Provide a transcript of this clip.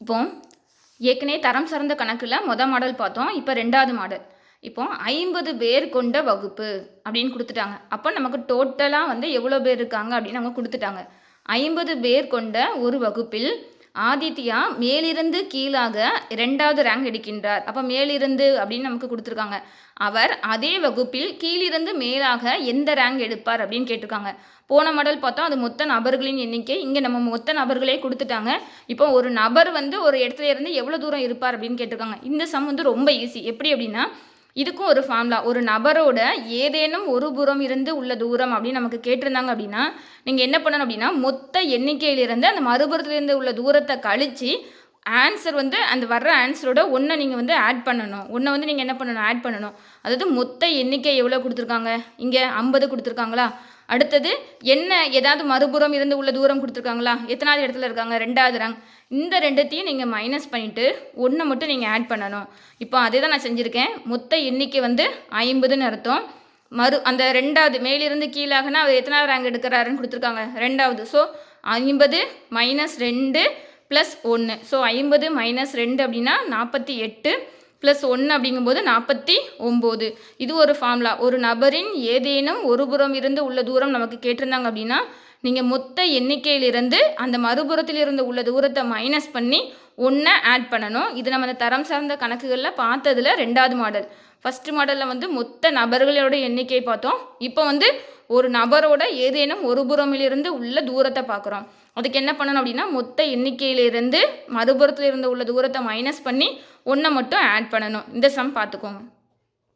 இப்போ ஏற்கனவே தரம் சார்ந்த கணக்கில் மாடல் பார்த்தோம். இப்போ 2வது மாடல். இப்போ 50 பேர் கொண்ட வகுப்பு அப்படின்னு கொடுத்துட்டாங்க. அப்போ நமக்கு டோட்டலாக வந்து எவ்வளோ பேர் இருக்காங்க அப்படின்னு அவங்க கொடுத்துட்டாங்க. 50 பேர் கொண்ட ஒரு வகுப்பில் ஆதித்யா மேலிருந்து கீழாக 2வது ரேங்க் எடுக்கின்றார். அப்போ மேலிருந்து அப்படின்னு நமக்கு கொடுத்துருக்காங்க. அவர் அதே வகுப்பில் கீழிருந்து மேலாக எந்த ரேங்க் எடுப்பார் அப்படின்னு கேட்டிருக்காங்க. போன மாடல் பார்த்தோம் அது மொத்த நபர்களின் எண்ணிக்கை. இங்கே நம்ம மொத்த நபர்களே கொடுத்துட்டாங்க. இப்போ ஒரு நபர் வந்து ஒரு இடத்துல இருந்து எவ்வளோ தூரம் இருப்பார் அப்படின்னு கேட்டிருக்காங்க. இந்த சம் வந்து ரொம்ப ஈஸி. எப்படி அப்படின்னா இதுக்கும் ஒரு ஃபார்முலா. ஒரு நபரோட ஏதேனும் ஒரு புறம் இருந்து உள்ள தூரம் அப்படின்னு நமக்கு கேட்டிருந்தாங்க அப்படின்னா நீங்கள் என்ன பண்ணணும் அப்படின்னா மொத்த எண்ணிக்கையிலிருந்து அந்த மறுபுறத்துலேருந்து உள்ள தூரத்தை கழித்து ஆன்சர் வந்து அந்த வர்ற ஆன்சரோட ஒன்றை நீங்கள் வந்து ஆட் பண்ணணும். ஒன்றை வந்து நீங்கள் என்ன பண்ணணும், ஆட் பண்ணணும். அதாவது மொத்த எண்ணிக்கை எவ்வளோ கொடுத்துருக்காங்க, இங்கே 50 கொடுத்துருக்காங்களா. அடுத்தது என்ன ஏதாவது மறுபுறம் இருந்து உள்ள தூரம் கொடுத்துருக்காங்களா, எத்தனாவது இடத்துல இருக்காங்க, 2வது ரேங்க். இந்த ரெண்டுத்தையும் நீங்கள் மைனஸ் பண்ணிவிட்டு ஒன்றை மட்டும் நீங்கள் ஆட் பண்ணணும். இப்போ அதே தான் நான் செஞ்சுருக்கேன். மொத்த எண்ணிக்கை வந்து 50ன்னு அர்த்தம். அந்த 2வது மேலிருந்து கீழாகனா அவர் எத்தனாவது ரேங்க் எடுக்கிறாருன்னு கொடுத்துருக்காங்க, 2வது. So 50 minus 2 plus 1. So 50 minus 2 அப்படின்னா 48 ப்ளஸ் 1 அப்படிங்கும்போது 49. இது ஒரு ஃபார்முலா. ஒரு நபரின் ஏதேனும் ஒரு புறம் இருந்து உள்ள தூரம் நமக்கு கேட்டிருந்தாங்க அப்படின்னா நீங்கள் மொத்த எண்ணிக்கையிலிருந்து அந்த மறுபுறத்திலிருந்து உள்ள தூரத்தை மைனஸ் பண்ணி 1 ஆட் பண்ணணும். இது நம்ம அந்த தரம் சார்ந்த கணக்குகளில் பார்த்ததில் 2வது மாடல். ஃபஸ்ட்டு மாடலில் வந்து மொத்த நபர்களோட எண்ணிக்கை பார்த்தோம். இப்போ வந்து ஒரு நபரோட ஏதேனும் ஒரு புறமிலிருந்து உள்ள தூரத்தை பார்க்குறோம். அதுக்கு என்ன பண்ணணும் அப்படின்னா மொத்த எண்ணிக்கையிலிருந்து மறுபுறத்தில் இருந்து உள்ள தூரத்தை மைனஸ் பண்ணி 1 மட்டும் ஆட் பண்ணணும். இந்த சம் பார்த்துக்கோங்க.